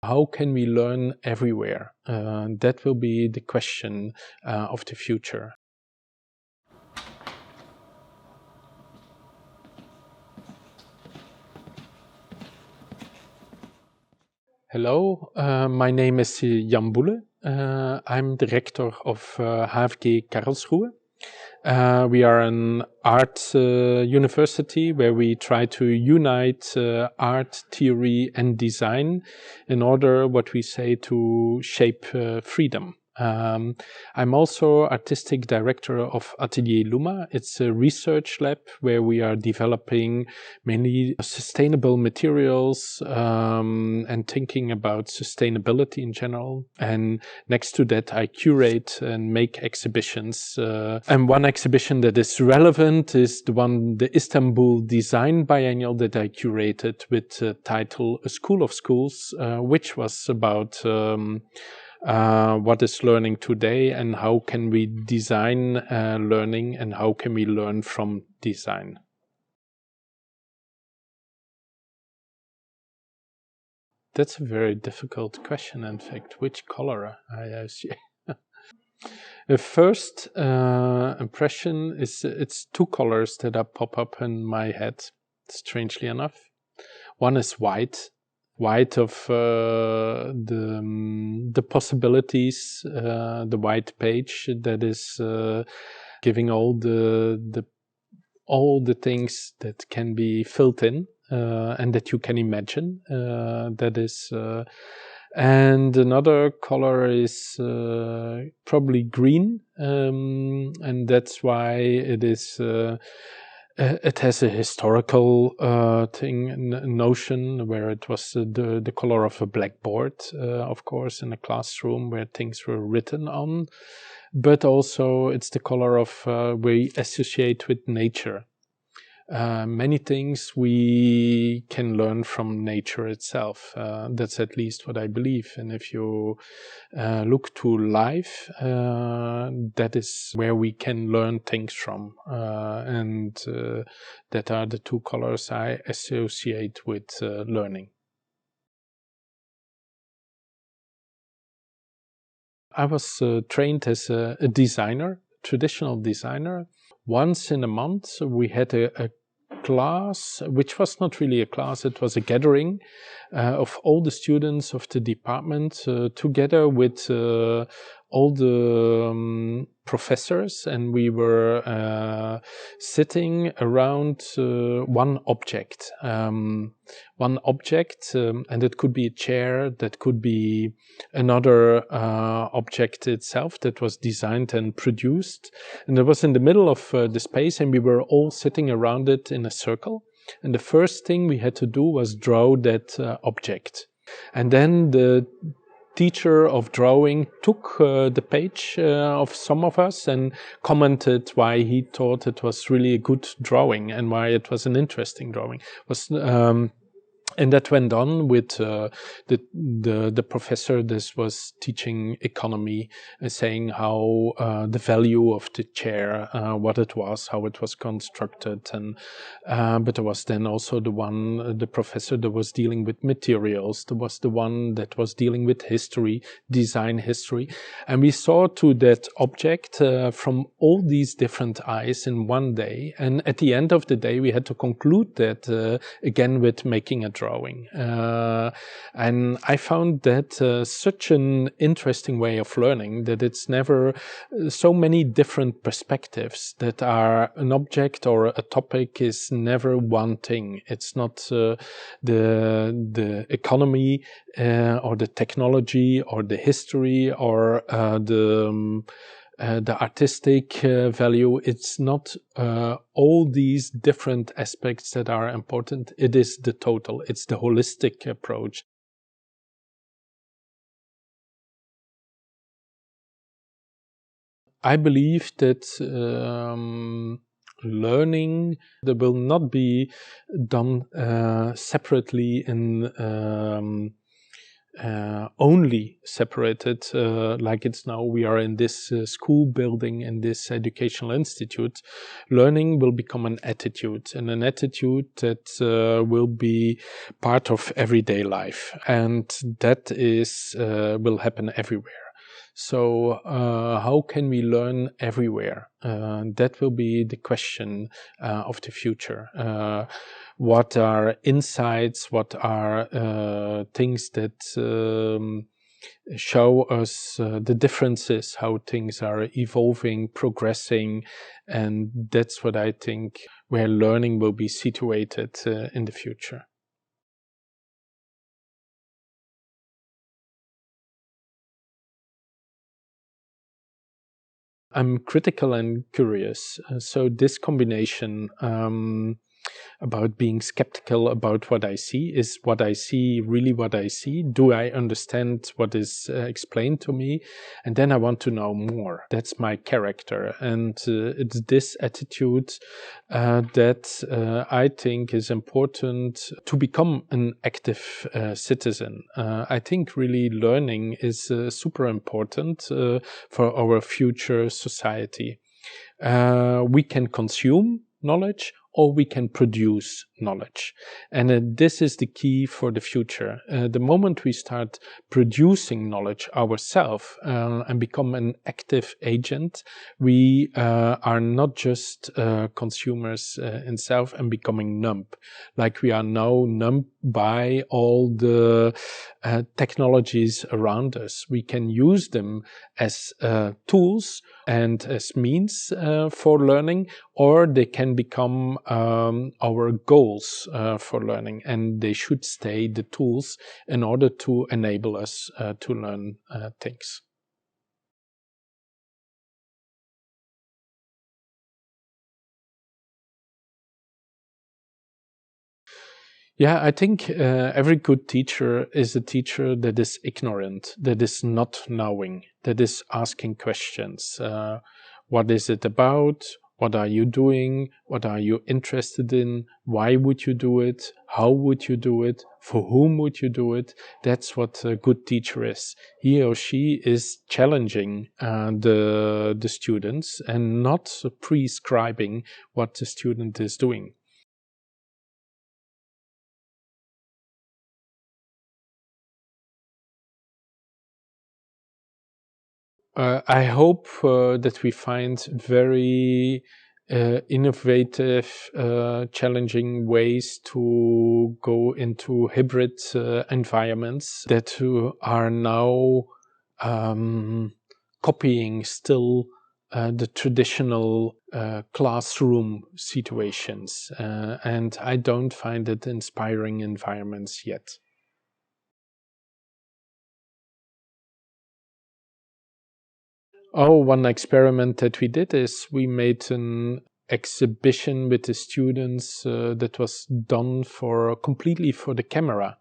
How can we learn everywhere? That will be the question of the future. Hello, my name is Jan Boelen. I'm Direktor of HFG Karlsruhe. We are an art university where we try to unite art, theory and design in order, what we say, to shape freedom. I'm also artistic director of Atelier Luma. It's a research lab where we are developing mainly sustainable materials and thinking about sustainability in general. And next to that, I curate and make exhibitions. And one exhibition that is relevant is the Istanbul Design Biennial that I curated with the title A School of Schools, which was about what is learning today and how can we design learning and how can we learn from design. That's a very difficult question, in fact. Which color I see? The first impression is it's two colors that pop up in my head, strangely enough. One is white. White of the possibilities, the white page that is giving all the things that can be filled in and that you can imagine. That is, and another color is probably green, and that's why it is. It has a historical notion where it was the color of a blackboard, of course, in a classroom where things were written on. But also it's the color of we associate with nature. Many things we can learn from nature itself. That's at least what I believe. And if you look to life, that is where we can learn things from. And that are the two colors I associate with learning. I was trained as a designer, traditional designer. Once in a month, we had a class, which was not really a class, it was a gathering of all the students of the department together with all the professors, and we were sitting around one object. And it could be a chair, that could be another object itself that was designed and produced. And it was in the middle of the space, and we were all sitting around it in a circle. And the first thing we had to do was draw that object. And then the teacher of drawing took the page of some of us and commented why he thought it was really a good drawing and why it was an interesting drawing. And that went on with the professor. This was teaching economy, saying how the value of the chair, what it was, how it was constructed, and but there was then also the professor that was dealing with materials. There was the one that was dealing with history, design history, and we saw to that object from all these different eyes in one day. And at the end of the day, we had to conclude that again with making a drawing. And I found that such an interesting way of learning, that it's never so many different perspectives, that are an object or a topic is never one thing. It's not the economy or the technology or the history or the artistic value. It's not all these different aspects that are important. It is the total. It's the holistic approach. I believe that learning that will not be done separately in only separated like it's now. We are in this school building, in this educational institute. Learning will become an attitude, and an attitude that will be part of everyday life, and that is will happen everywhere. So how can we learn everywhere? That will be the question of the future. What are insights? What are things that show us the differences, how things are evolving, progressing? And that's what I think where learning will be situated in the future. I'm critical and curious. So this combination about being skeptical about what I see, is what I see really what I see? Do I understand what is explained to me? And then I want to know more. That's my character. And it's this attitude that I think is important to become an active citizen. I think really learning is super important for our future society. We can consume knowledge, or we can produce knowledge. And this is the key for the future. The moment we start producing knowledge ourselves and become an active agent, we are not just consumers in self and becoming numb. Like we are now numb by all the technologies around us. We can use them as tools and as means for learning, or they can become our goals for learning, and they should stay the tools in order to enable us to learn things. Yeah, I think every good teacher is a teacher that is ignorant, that is not knowing, that is asking questions. What is it about? What are you doing? What are you interested in? Why would you do it? How would you do it? For whom would you do it? That's what a good teacher is. He or she is challenging the students and not prescribing what the student is doing. I hope that we find very innovative, challenging ways to go into hybrid environments that are now copying still the traditional classroom situations. And I don't find it inspiring environments yet. Oh, one experiment that we did is we made an exhibition with the students that was done completely for the camera,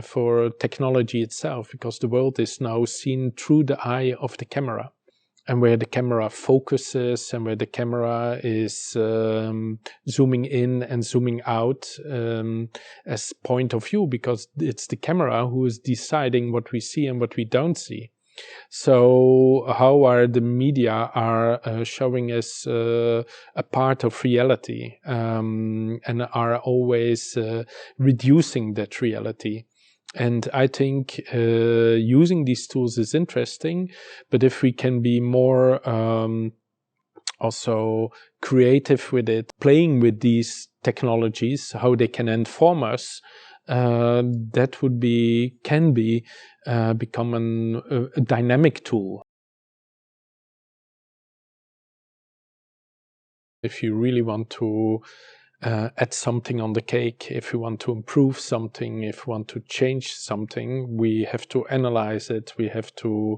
for technology itself, because the world is now seen through the eye of the camera. And where the camera focuses and where the camera is zooming in and zooming out as point of view, because it's the camera who is deciding what we see and what we don't see. So how are the media are showing us a part of reality and are always reducing that reality. And I think using these tools is interesting, but if we can be more also creative with it, playing with these technologies, how they can inform us, that would can become a dynamic tool. If you really want to add something on the cake, if we want to improve something, if we want to change something, we have to analyze it, we have to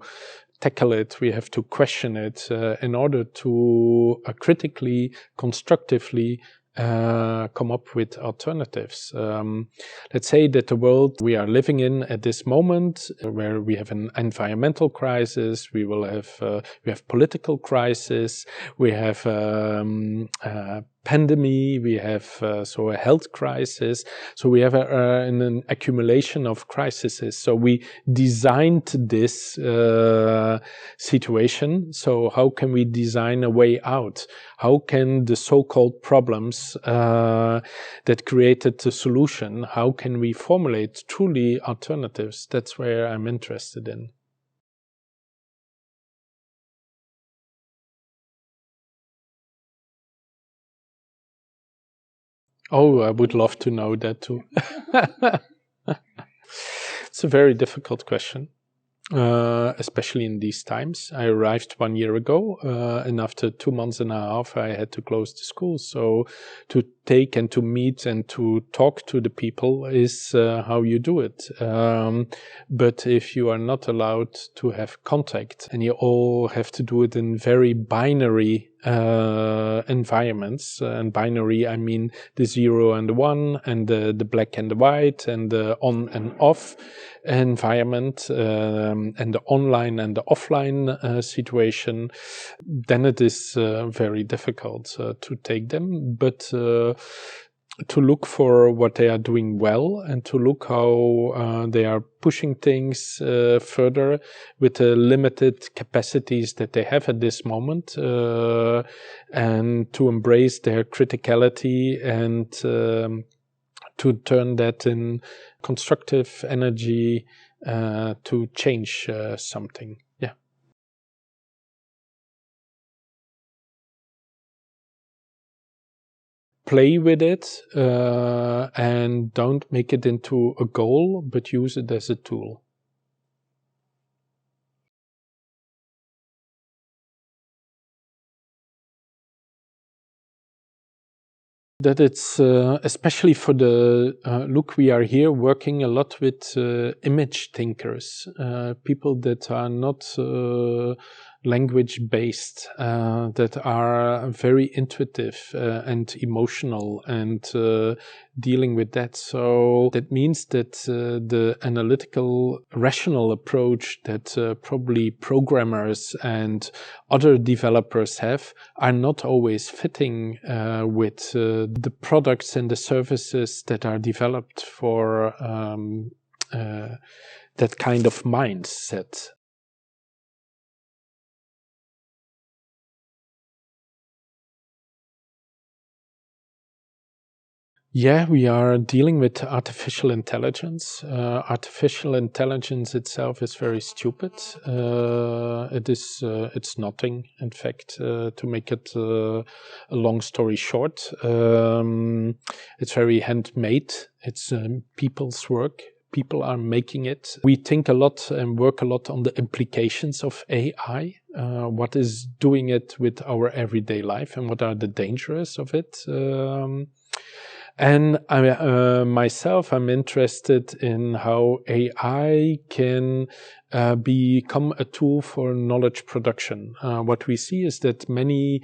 tackle it, we have to question it in order to critically, constructively come up with alternatives. Let's say that the world we are living in at this moment, where we have an environmental crisis, we have political crisis, we have pandemic, we have so a health crisis, so we have an accumulation of crises. So we designed this situation. So how can we design a way out? How can the so-called problems that created the solution, how can we formulate truly alternatives? That's where I'm interested in. Oh, I would love to know that too. It's a very difficult question, especially in these times. I arrived 1 year ago, and after 2 months and a half, I had to close the school. So to take and to meet and to talk to the people is how you do it. But if you are not allowed to have contact and you all have to do it in very binary environments, and binary, I mean the 0 and the 1 and the black and the white and the on and off environment, and the online and the offline situation, then it is very difficult to take them. But to look for what they are doing well and to look how they are pushing things further with the limited capacities that they have at this moment, and to embrace their criticality and to turn that in constructive energy to change something. Yeah. Play with it and don't make it into a goal, but use it as a tool. That it's especially for the look, we are here working a lot with image thinkers, people that are not language based, that are very intuitive and emotional and dealing with that. So that means that the analytical, rational approach that probably programmers and other developers have are not always fitting with the products and the services that are developed for that kind of mindset. Yeah, we are dealing with artificial intelligence. Artificial intelligence itself is very stupid. It's nothing, in fact, to make it a long story short. It's very handmade. It's people's work. People are making it. We think a lot and work a lot on the implications of AI. What is doing it with our everyday life and what are the dangers of it? And I myself, I'm interested in how AI can become a tool for knowledge production. What we see is that many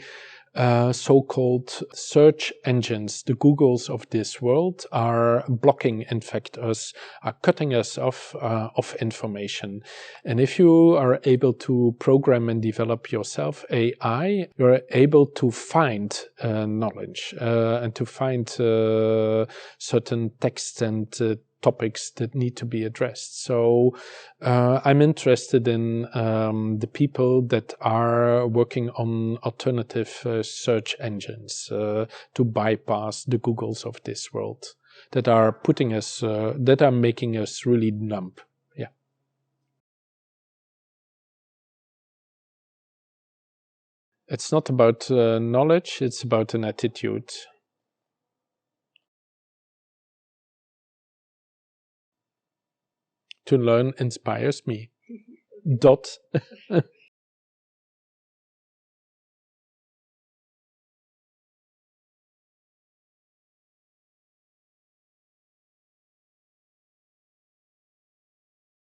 so-called search engines, the Googles of this world, are blocking, in fact, are cutting us off of information. And if you are able to program and develop yourself AI, you're able to find knowledge and to find certain texts and topics that need to be addressed. So I'm interested in the people that are working on alternative search engines to bypass the Googles of this world that are putting us, that are making us really numb. Yeah. It's not about knowledge, it's about an attitude. To learn inspires me. Dot.